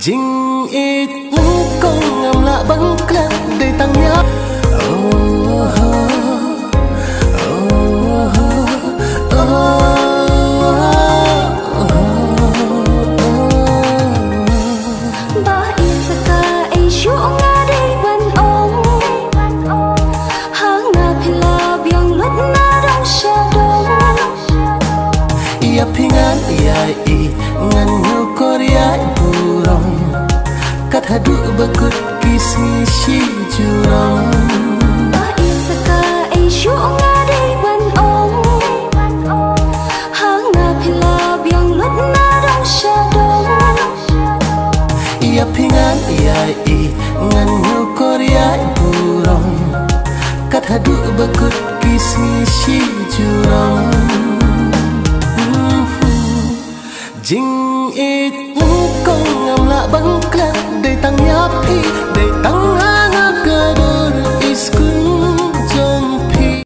Jing ít con ngầm lạ băng clan để tăng nháp. Pingan iai ngan nyu korea burong kathadu bakut kismi shi jurong ba in saka ai shu nga dei ban ong ha nga phila byang lut na dong sha dong ia pingan iai ngan nyu korea burong kathadu bakut kismi shi jurong Jing ít con ngầm lạ băng clan để tăng nháp để